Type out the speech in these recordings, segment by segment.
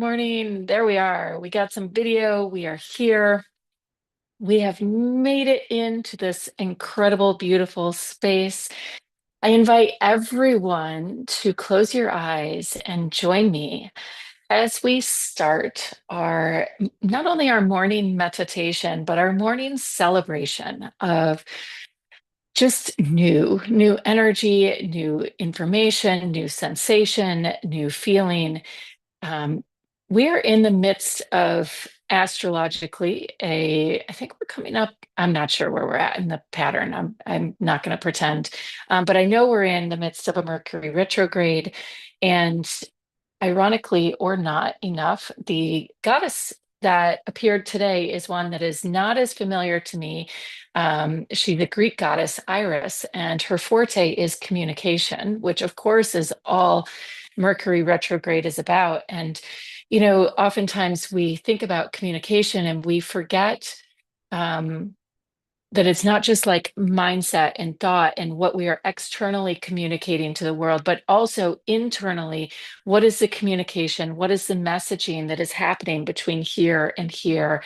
morning. There we are. We got some video. We are here. We have made it into this incredible, beautiful space. I invite everyone to close your eyes and join me as we start our not only our morning meditation, but our morning celebration of just new energy, new information, new sensation, new feeling. um, we're in the midst of astrologically I think we're coming up. I'm not sure where we're at in the pattern. I'm not going to pretend, but I know we're in the midst of a Mercury retrograde, and ironically or not enough, the goddess that appeared today is one that is not as familiar to me. She's the Greek goddess Iris, and her forte is communication, which of course is all Mercury retrograde is about. And, oftentimes we think about communication and we forget um, that it's not just like mindset and thought and what we are externally communicating to the world, but also internally, what is the communication? What is the messaging that is happening between here and here?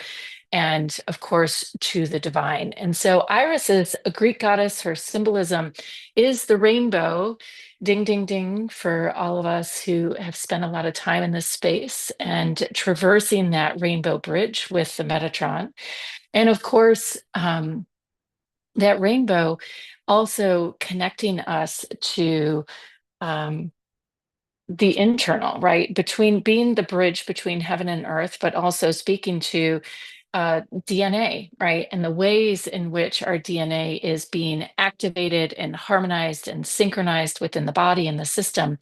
And of course, to the divine. And so Iris is a Greek goddess. Her symbolism is the rainbow. Ding, ding, ding, for all of us who have spent a lot of time in this space and traversing that rainbow bridge with the Metatron. And of course, that rainbow also connecting us to um, the internal, right? Between being the bridge between heaven and earth, but also speaking to DNA, right? And the ways in which our DNA is being activated and harmonized and synchronized within the body and the system.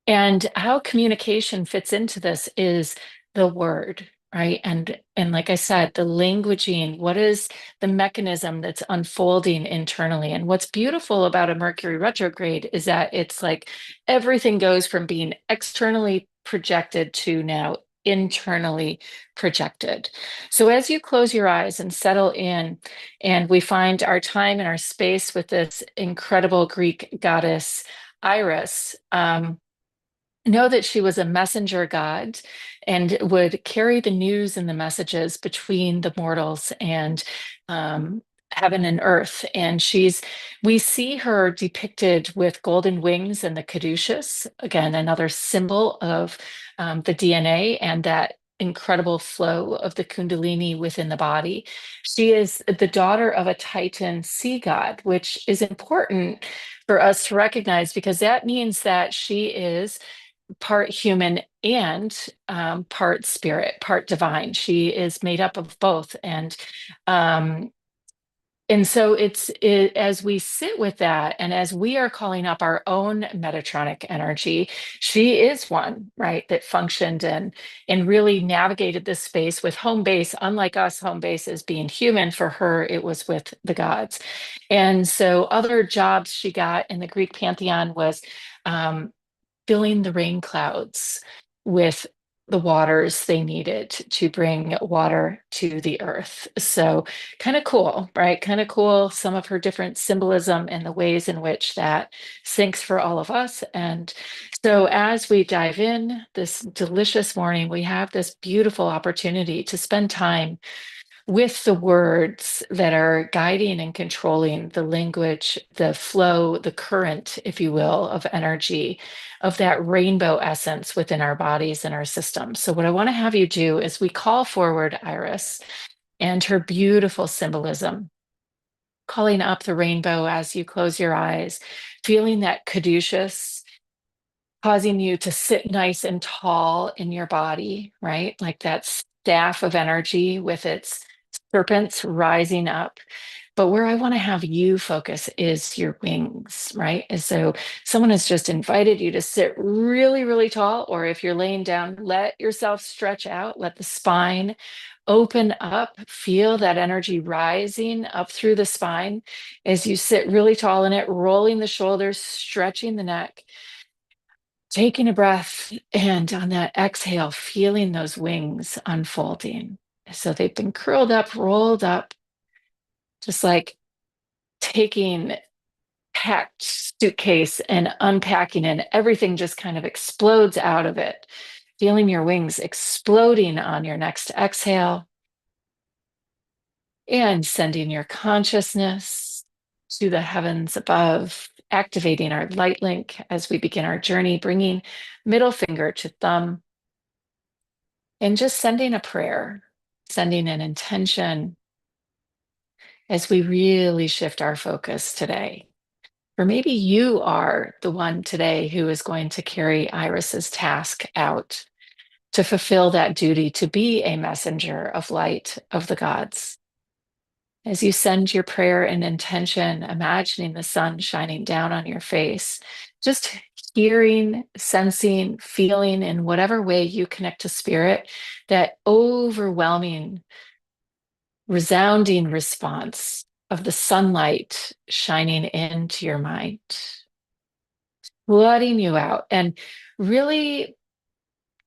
And how communication fits into this is the word, right? And like I said, the languaging, what is the mechanism that's unfolding internally? And what's beautiful about a Mercury retrograde is that it's like everything goes from being externally projected to now internally projected. So as you close your eyes and settle in, and we find our time and our space with this incredible Greek goddess Iris, know that she was a messenger god and would carry the news and the messages between the mortals and heaven and earth. And we see her depicted with golden wings and the caduceus, again, another symbol of the DNA and that incredible flow of the Kundalini within the body. She is the daughter of a Titan sea god, which is important for us to recognize because that means that she is part human and part spirit, part divine. She is made up of both, um, and so as we sit with that, and as we are calling up our own Metatronic energy, she is one, right, that functioned and really navigated this space with home base. Unlike us, home base is being human. For her, it was with the gods, and so other jobs she got in the Greek pantheon was. Um, Filling the rain clouds with the waters they needed to bring water to the earth. So, kind of cool, right? Kind of cool. Some of her different symbolism and the ways in which that syncs for all of us. And so, as we dive in this delicious morning, we have this beautiful opportunity to spend time with the words that are guiding and controlling the language, the flow, the current, if you will, of energy, of that rainbow essence within our bodies and our systems. So, what I want to have you do is we call forward Iris and her beautiful symbolism, calling up the rainbow as you close your eyes, feeling that caduceus causing you to sit nice and tall in your body, right? Like that staff of energy with its serpents rising up. But where I want to have you focus is your wings, right? And so someone has just invited you to sit really, really tall, or if you're laying down, let yourself stretch out, let the spine open up, feel that energy rising up through the spine as you sit really tall in it, rolling the shoulders, stretching the neck. Taking a breath and on that exhale, feeling those wings unfolding. So they've been curled up, rolled up, just like taking packed suitcase and unpacking, and everything just kind of explodes out of it. feeling your wings exploding on your next exhale, and sending your consciousness to the heavens above, activating our light link as we begin our journey, bringing middle finger to thumb, and just sending a prayer, sending an intention as we really shift our focus today. Or maybe you are the one today who is going to carry Iris's task out to fulfill that duty to be a messenger of light of the gods. As you send your prayer and intention, imagining the sun shining down on your face, just hearing, sensing, feeling in whatever way you connect to spirit, that overwhelming, resounding response of the sunlight shining into your mind, flooding you out. And really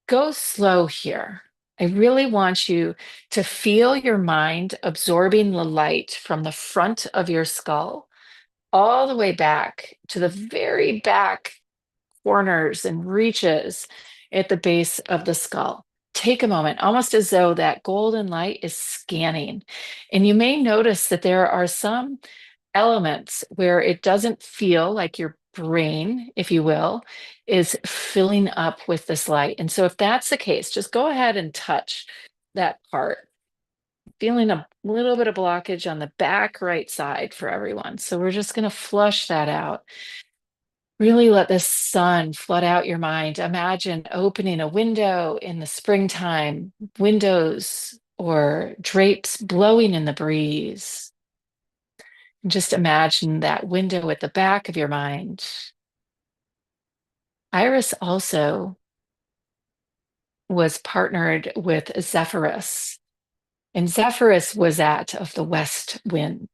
go slow here. I really want you to feel your mind absorbing the light from the front of your skull all the way back to the very back corners and reaches at the base of the skull. Take a moment, almost as though that golden light is scanning. And you may notice that there are some elements where it doesn't feel like your brain, if you will, is filling up with this light. And so if that's the case, just go ahead and touch that part. Feeling a little bit of blockage on the back right side for everyone. So we're just going to flush that out. Really let the sun flood out your mind. Imagine opening a window in the springtime, windows or drapes blowing in the breeze. And just imagine that window at the back of your mind. Iris also was partnered with Zephyrus, and Zephyrus was that of the west wind.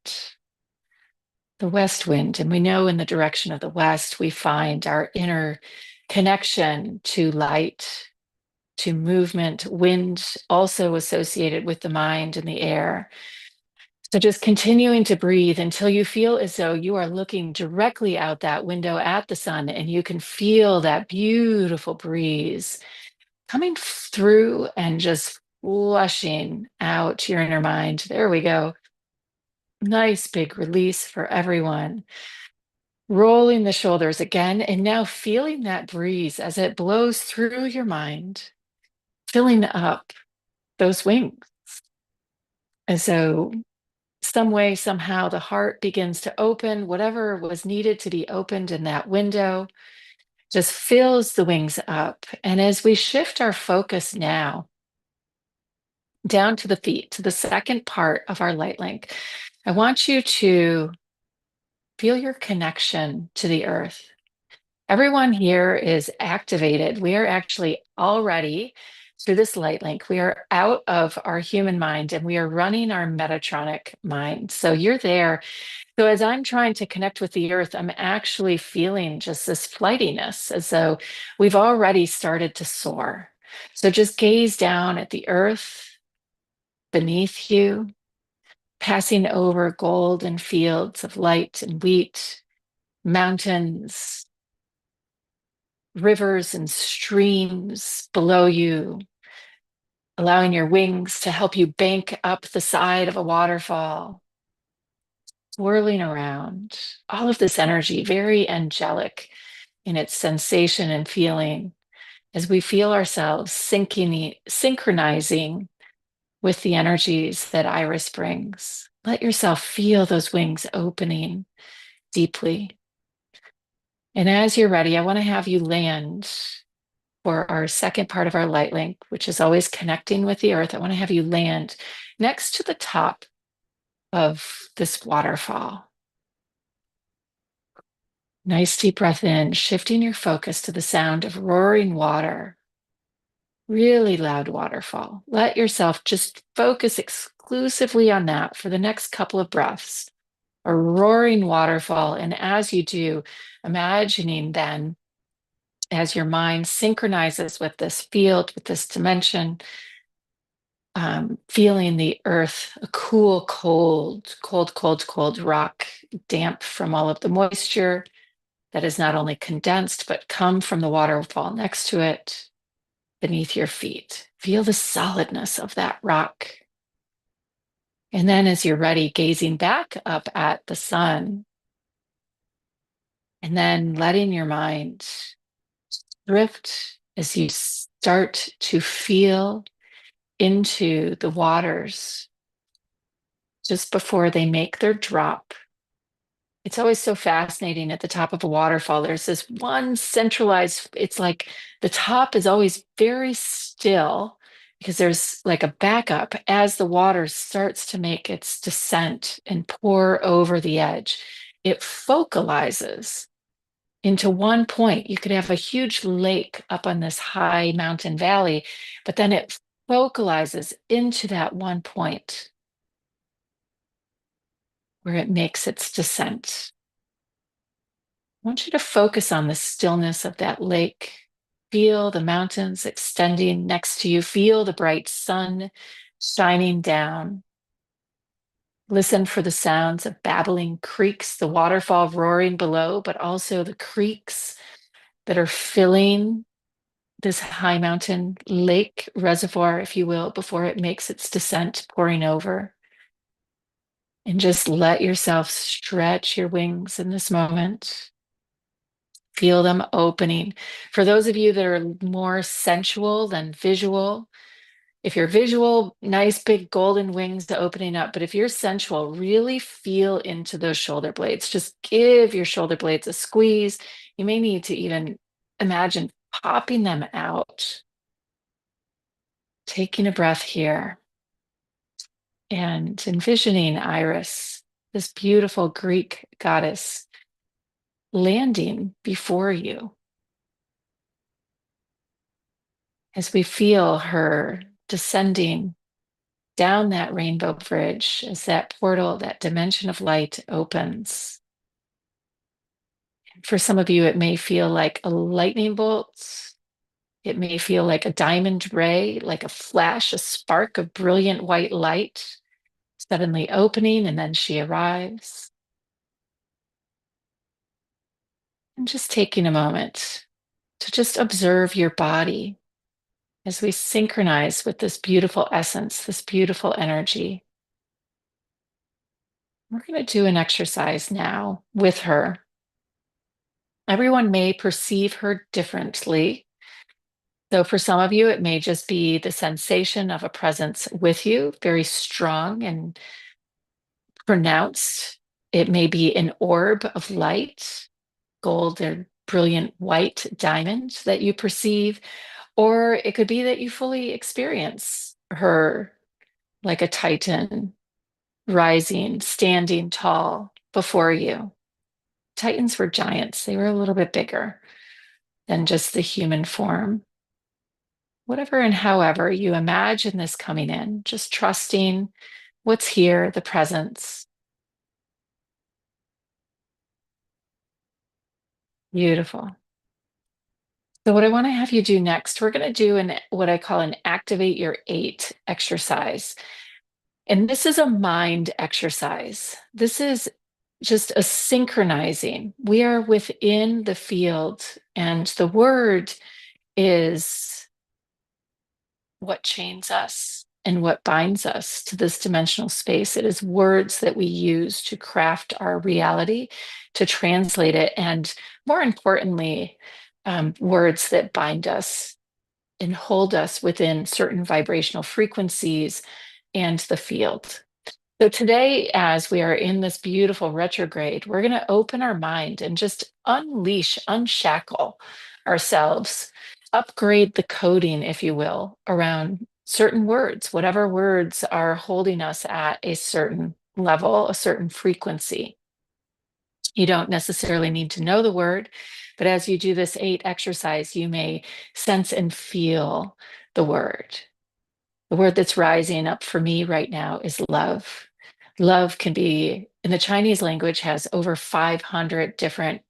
The west wind, and we know in the direction of the west, we find our inner connection to light, to movement, wind also associated with the mind and the air. So just continuing to breathe until you feel as though you are looking directly out that window at the sun and you can feel that beautiful breeze coming through and just flushing out your inner mind. There we go. Nice big release for everyone. Rolling the shoulders again, and now feeling that breeze as it blows through your mind, filling up those wings. And so some way, somehow, the heart begins to open. Whatever was needed to be opened in that window just fills the wings up. And as we shift our focus now down to the feet, to the second part of our light link, I want you to feel your connection to the earth. Everyone here is activated. We are actually already, through this light link, we are out of our human mind and we are running our Metatronic mind. So you're there. So as I'm trying to connect with the earth, I'm actually feeling just this flightiness as though we've already started to soar. So just gaze down at the earth beneath you, passing over golden fields of light and wheat, mountains, rivers and streams below you, allowing your wings to help you bank up the side of a waterfall, swirling around. All of this energy, very angelic in its sensation and feeling, as we feel ourselves synchronizing with the energies that Iris brings. Let yourself feel those wings opening deeply. And as you're ready, I want to have you land for our second part of our light link, which is always connecting with the earth. I want to have you land next to the top of this waterfall. Nice deep breath in, shifting your focus to the sound of roaring water. Really loud waterfall. Let yourself just focus exclusively on that for the next couple of breaths. A roaring waterfall. And as you do, imagining then, as your mind synchronizes with this field, with this dimension, feeling the earth, a cool, cold rock, damp from all of the moisture that is not only condensed, but come from the waterfall next to it. beneath your feet. Feel the solidness of that rock. And then as you're ready, gazing back up at the sun, and then letting your mind drift as you start to feel into the waters just before they make their drop. It's always so fascinating at the top of a waterfall. There's this one centralized, it's like the top is always very still because there's like a backup as the water starts to make its descent and pour over the edge. It focalizes into one point. You could have a huge lake up on this high mountain valley, but then it focalizes into that one point where it makes its descent. I want you to focus on the stillness of that lake. Feel the mountains extending next to you. Feel the bright sun shining down. Listen for the sounds of babbling creeks, the waterfall roaring below, but also the creeks that are filling this high mountain lake reservoir, if you will, before it makes its descent, pouring over. And just let yourself stretch your wings in this moment. Feel them opening. For those of you that are more sensual than visual, if you're visual, nice big golden wings opening up. But if you're sensual, really feel into those shoulder blades. Just give your shoulder blades a squeeze. You may need to even imagine popping them out. Taking a breath here and envisioning Iris, this beautiful Greek goddess, landing before you as we feel her descending down that rainbow bridge as that portal, that dimension of light opens. For some of you, it may feel like a lightning bolt. It may feel like a diamond ray, like a flash, a spark of brilliant white light suddenly opening, and then she arrives. And just taking a moment to just observe your body as we synchronize with this beautiful essence, this beautiful energy. We're going to do an exercise now with her. Everyone may perceive her differently. So for some of you, it may just be the sensation of a presence with you, very strong and pronounced. It may be an orb of light, gold or brilliant white diamond that you perceive, or it could be that you fully experience her like a titan rising, standing tall before you. Titans were giants. They were a little bit bigger than just the human form. Whatever and however you imagine this coming in, just trusting what's here, the presence. Beautiful. So what I want to have you do next, we're going to do what I call an activate your 8 exercise. And this is a mind exercise. This is just a synchronizing. We are within the field, and the word is what chains us and what binds us to this dimensional space. It is words that we use to craft our reality, to translate it, and more importantly, words that bind us and hold us within certain vibrational frequencies and the field. So today, as we are in this beautiful retrograde, we're going to open our mind and just unleash, unshackle ourselves, upgrade the coding, if you will, around certain words, whatever words are holding us at a certain level, a certain frequency. You don't necessarily need to know the word, but as you do this 8 exercise, you may sense and feel the word. The word that's rising up for me right now is love. Love can be, in the Chinese language, has over 500 different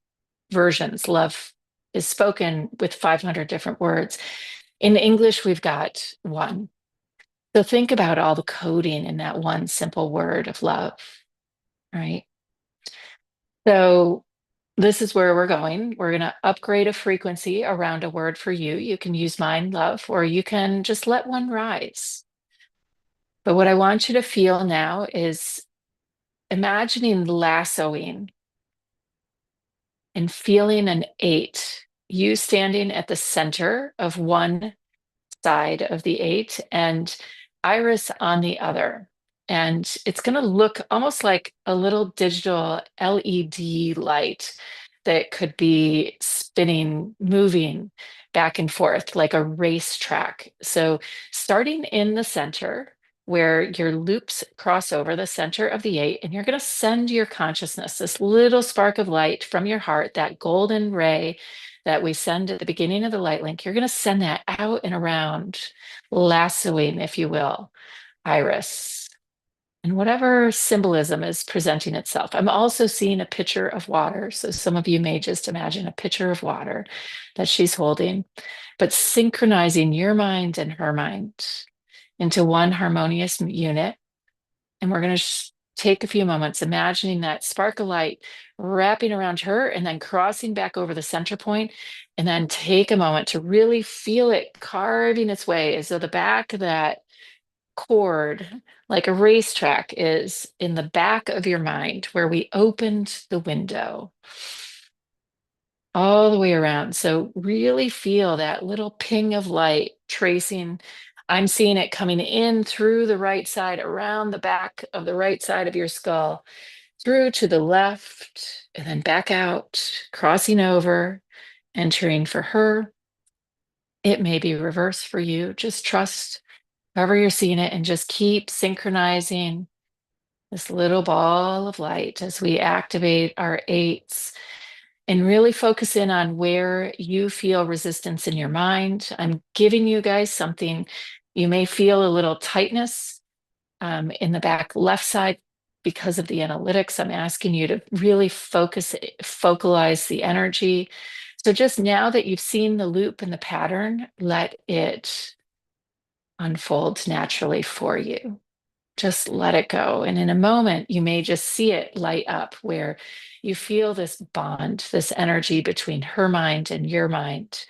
versions. Love is spoken with 500 different words. In English, we've got one. So think about all the coding in that one simple word of love, right? So this is where we're going. We're going to upgrade a frequency around a word for you. You can use mine, love, or you can just let one rise. But what I want you to feel now is imagining lassoing and feeling an 8, you standing at the center of one side of the 8 and Iris on the other. And it's going to look almost like a little digital LED light that could be spinning, moving back and forth like a racetrack. So, starting in the center, where your loops cross over the center of the 8, and you're going to send your consciousness, this little spark of light from your heart, that golden ray that we send at the beginning of the light link, you're going to send that out and around, lassoing, if you will, Iris, and whatever symbolism is presenting itself. I'm also seeing a pitcher of water. So some of you may just imagine a pitcher of water that she's holding, but synchronizing your mind and her mind into one harmonious unit. And we're going to take a few moments imagining that spark of light wrapping around her and then crossing back over the center point. And then take a moment to really feel it carving its way as though the back of that cord, like a racetrack, is in the back of your mind where we opened the window all the way around. So really feel that little ping of light tracing. I'm seeing it coming in through the right side, around the back of the right side of your skull, through to the left, and then back out, crossing over, entering for her. It may be reverse for you. Just trust however you're seeing it and just keep synchronizing this little ball of light as we activate our 8s and really focus in on where you feel resistance in your mind. I'm giving you guys something. You may feel a little tightness in the back left side because of the analytics. I'm asking you to really focalize the energy. So just now that you've seen the loop and the pattern, let it unfold naturally for you. Just let it go. And in a moment, you may just see it light up where you feel this bond, this energy between her mind and your mind.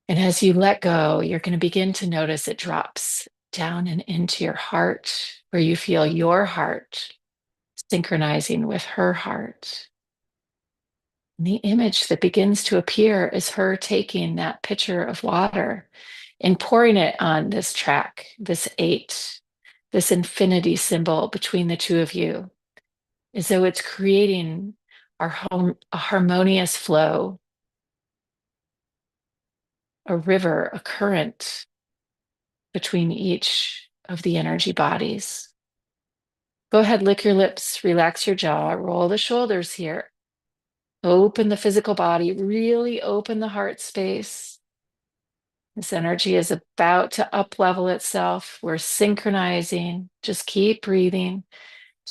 And as you let go, you're going to begin to notice it drops down and into your heart, where you feel your heart synchronizing with her heart. And the image that begins to appear is her taking that pitcher of water and pouring it on this track, this 8, this infinity symbol between the two of you, as though it's creating a harmonious flow, a river, a current between each of the energy bodies. Go ahead, lick your lips, relax your jaw, roll the shoulders here. Open the physical body, really open the heart space. This energy is about to up-level itself. We're synchronizing. Just keep breathing,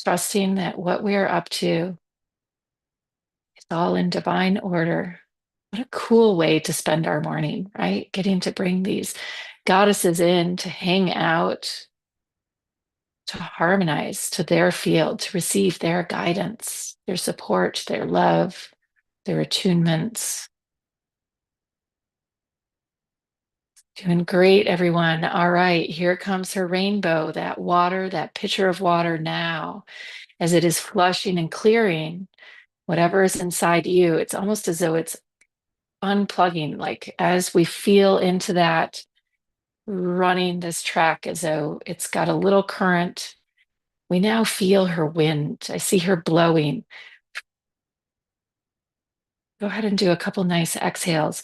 trusting that what we are up to is all in divine order. What a cool way to spend our morning, right? Getting to bring these goddesses in to hang out, to harmonize to their field, to receive their guidance, their support, their love, their attunements. Doing great, everyone. All right, here comes her rainbow, that water, that pitcher of water now, as it is flushing and clearing whatever is inside you. It's almost as though it's unplugging, like as we feel into that, running this track as though it's got a little current. We now feel her wind. I see her blowing. Go ahead and do a couple nice exhales.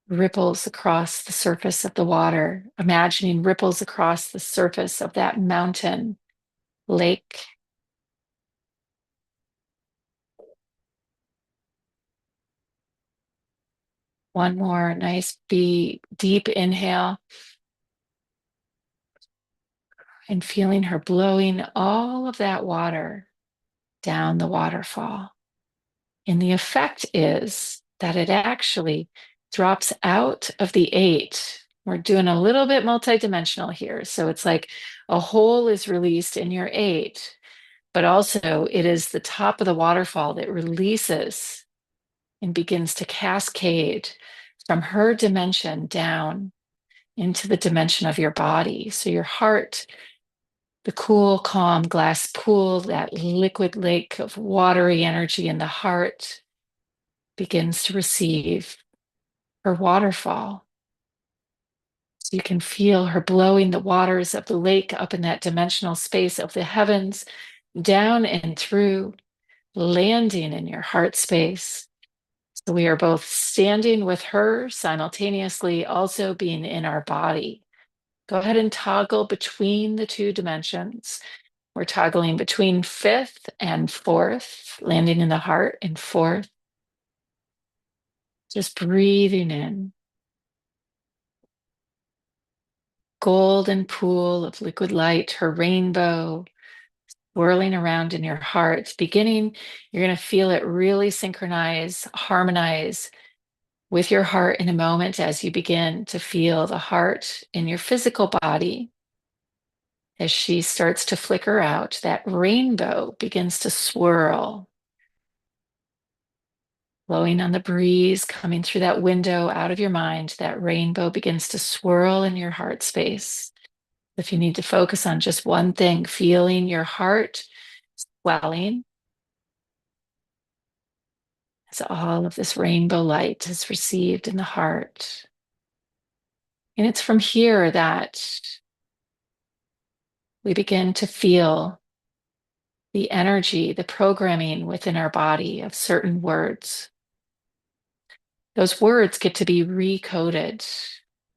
Ripples across the surface of the water, imagining ripples across the surface of that mountain, lake. One more nice deep inhale, and feeling her blowing all of that water down the waterfall. And the effect is that it actually drops out of the 8. We're doing a little bit multidimensional here. So it's like a hole is released in your 8, but also it is the top of the waterfall that releases and begins to cascade from her dimension down into the dimension of your body. So your heart, the cool, calm glass pool, that liquid lake of watery energy in the heart, begins to receive her waterfall. So you can feel her blowing the waters of the lake up in that dimensional space of the heavens, down and through, landing in your heart space. So we are both standing with her, simultaneously also being in our body. Go ahead and toggle between the two dimensions. We're toggling between fifth and fourth, landing in the heart in fourth. Just breathing in. Golden pool of liquid light, her rainbow, whirling around in your heart. Beginning, you're going to feel it really synchronize, harmonize with your heart in a moment as you begin to feel the heart in your physical body. As she starts to flicker out, that rainbow begins to swirl, blowing on the breeze, coming through that window out of your mind. That rainbow begins to swirl in your heart space. If you need to focus on just one thing, feeling your heart swelling as all of this rainbow light is received in the heart. And it's from here that we begin to feel the energy, the programming within our body of certain words. Those words get to be recoded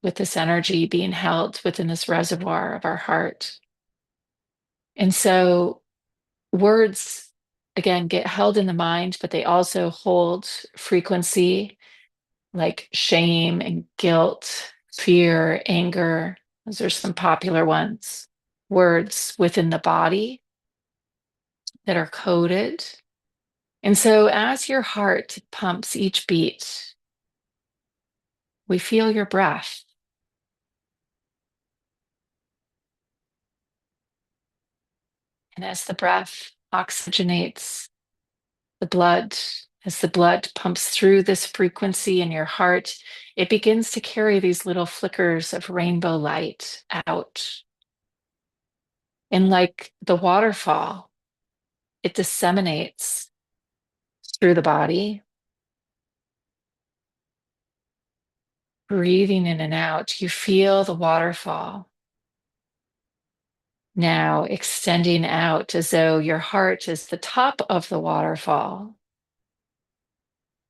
with this energy being held within this reservoir of our heart. And so words, again, get held in the mind, but they also hold frequency like shame and guilt, fear, anger. Those are some popular ones. Words within the body that are coded. And so as your heart pumps each beat, we feel your breath. And as the breath oxygenates the blood, as the blood pumps through this frequency in your heart, it begins to carry these little flickers of rainbow light out. And like the waterfall, it disseminates through the body. Breathing in and out, you feel the waterfall. Now extending out as though your heart is the top of the waterfall.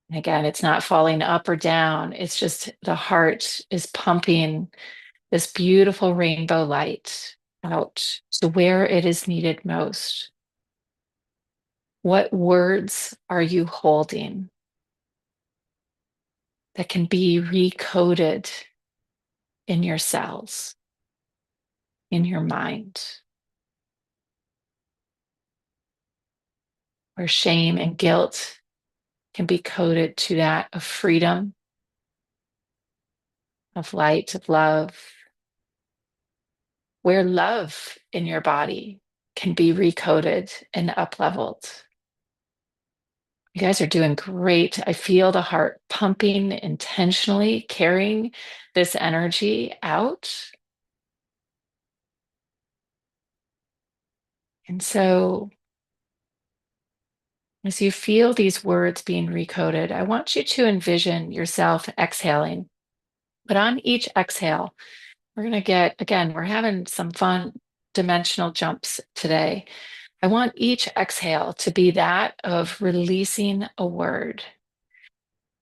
And again, it's not falling up or down. It's just the heart is pumping this beautiful rainbow light out to where it is needed most. What words are you holding that can be recoded in your cells, in your mind? Where shame and guilt can be coded to that of freedom, of light, of love. Where love in your body can be recoded and up-leveled. You guys are doing great. I feel the heart pumping intentionally, carrying this energy out. And so, as you feel these words being recoded, I want you to envision yourself exhaling. But on each exhale, we're going to get, again, we're having some fun dimensional jumps today. I want each exhale to be that of releasing a word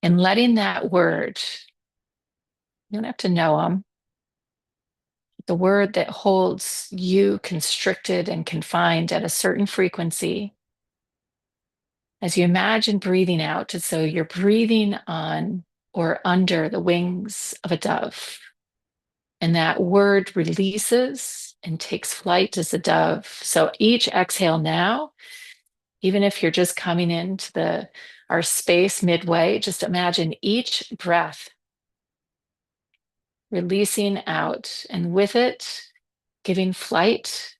and letting that word, you don't have to know them, the word that holds you constricted and confined at a certain frequency. As you imagine breathing out, as though you're breathing on or under the wings of a dove. And that word releases and takes flight as a dove. So each exhale now, even if you're just coming into our space midway, just imagine each breath releasing out, and with it, giving flight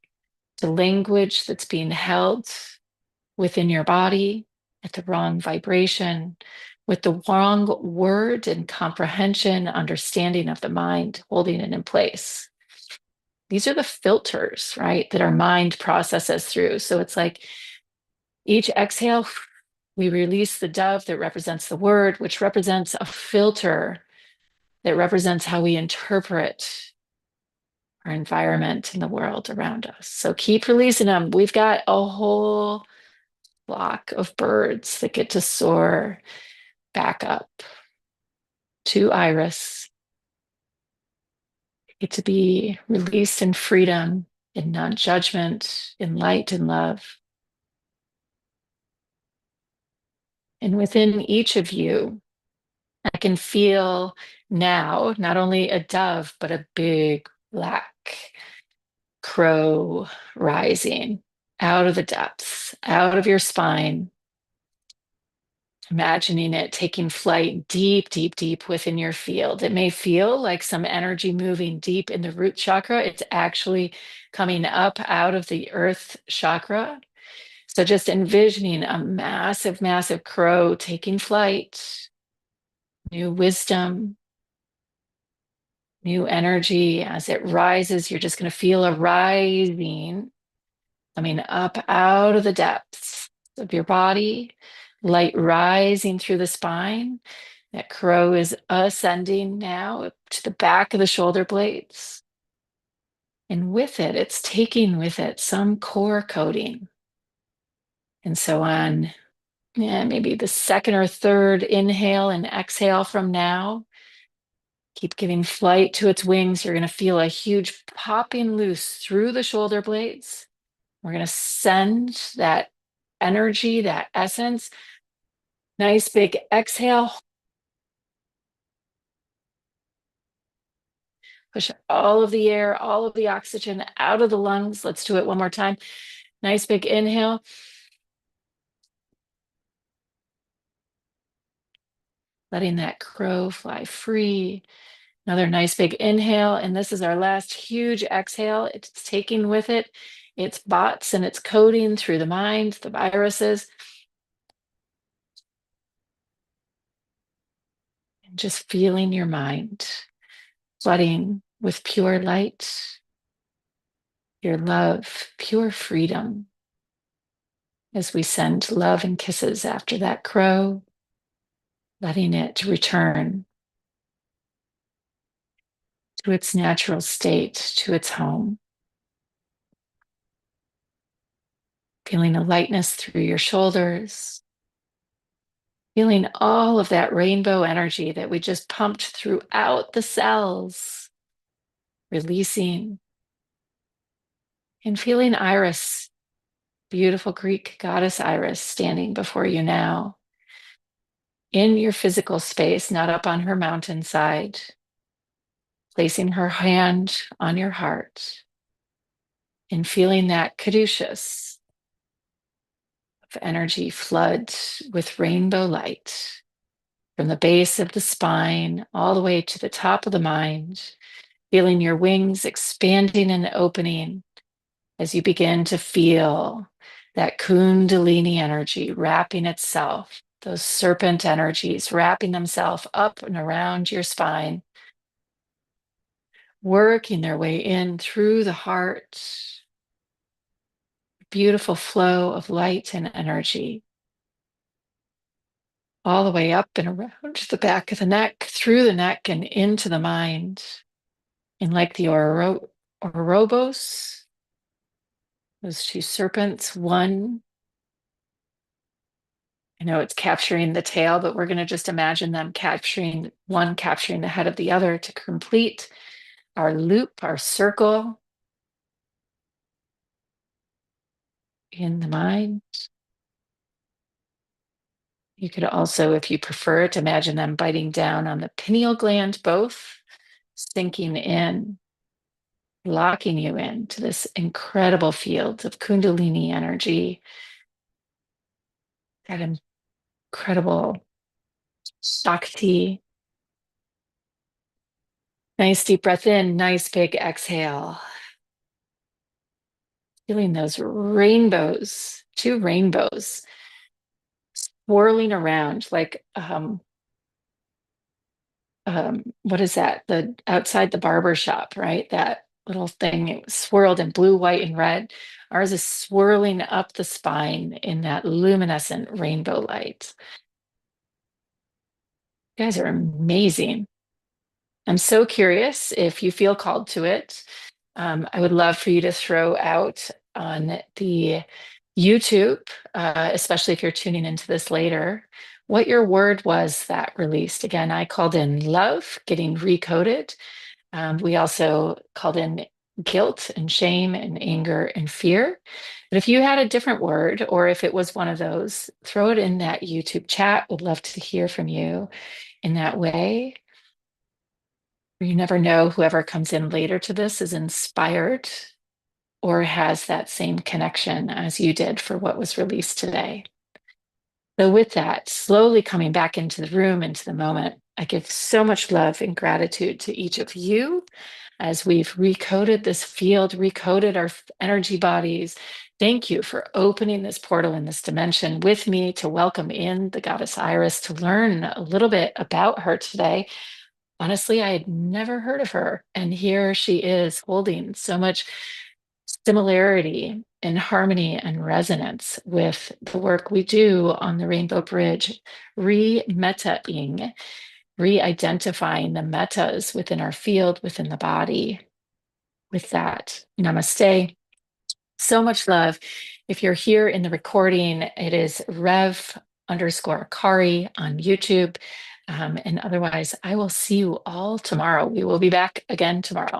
to language that's being held within your body at the wrong vibration, with the wrong word and comprehension, understanding of the mind, holding it in place. These are the filters, right, that our mind processes through. So it's like each exhale, we release the dove that represents the word, which represents a filter that represents how we interpret our environment and the world around us. So keep releasing them. We've got a whole flock of birds that get to soar back up to Iris, get to be released in freedom, in non-judgment, in light and love. And within each of you, I can feel now not only a dove, but a big black crow rising out of the depths, out of your spine, imagining it taking flight deep, deep, deep within your field. It may feel like some energy moving deep in the root chakra. It's actually coming up out of the earth chakra. So just envisioning a massive, massive crow taking flight, new wisdom, new energy. As it rises, you're just going to feel a rising coming up out of the depths of your body, light rising through the spine. That crow is ascending now to the back of the shoulder blades. And with it, it's taking with it some core coding. And so on, maybe the second or third inhale and exhale from now, keep giving flight to its wings. You're going to feel a huge popping loose through the shoulder blades. We're going to send that energy, that essence. Nice big exhale. Push all of the air, all of the oxygen out of the lungs. Let's do it one more time. Nice big inhale. Letting that crow fly free. Another nice big inhale. And this is our last huge exhale. It's taking with it its bots and its coding through the mind, the viruses. And just feeling your mind flooding with pure light, your love, pure freedom. As we send love and kisses after that crow, letting it return to its natural state, to its home. Feeling a lightness through your shoulders, feeling all of that rainbow energy that we just pumped throughout the cells, releasing, and feeling Iris, beautiful Greek goddess Iris, standing before you now in your physical space, not up on her mountainside, placing her hand on your heart and feeling that caduceus of energy flood with rainbow light from the base of the spine all the way to the top of the mind, feeling your wings expanding and opening as you begin to feel that kundalini energy wrapping itself, those serpent energies wrapping themselves up and around your spine, working their way in through the heart. Beautiful flow of light and energy all the way up and around the back of the neck, through the neck and into the mind. And like the Ouroboros, those two serpents, one, I know it's capturing the tail, but we're going to just imagine them capturing one, capturing the head of the other to complete our loop, our circle in the mind. You could also, if you prefer it, imagine them biting down on the pineal gland, both sinking in, locking you into this incredible field of Kundalini energy, that incredible Shakti. Nice deep breath in, nice big exhale. Feeling those rainbows, two rainbows swirling around like what is that? The outside the barber shop, right? That little thing it was swirled in blue, white, and red. Ours is swirling up the spine in that luminescent rainbow light. You guys are amazing. I'm so curious if you feel called to it. I would love for you to throw out on the YouTube, especially if you're tuning into this later, what your word was that released. Again, I called in love, getting recoded. We also called in guilt and shame and anger and fear. But if you had a different word, or if it was one of those, throw it in that YouTube chat. Would love to hear from you in that way. You never know, whoever comes in later to this is inspired or has that same connection as you did for what was released today. So, with that, slowly coming back into the room, into the moment, I give so much love and gratitude to each of you as we've recoded this field, recoded our energy bodies. Thank you for opening this portal in this dimension with me to welcome in the goddess Iris to learn a little bit about her today. Honestly, I had never heard of her. And here she is holding so much similarity and harmony and resonance with the work we do on the Rainbow Bridge, re-metaing, re-identifying the metas within our field, within the body. With that, namaste. So much love. If you're here in the recording, it is Rev_Kari on YouTube. And otherwise, I will see you all tomorrow. We will be back again tomorrow.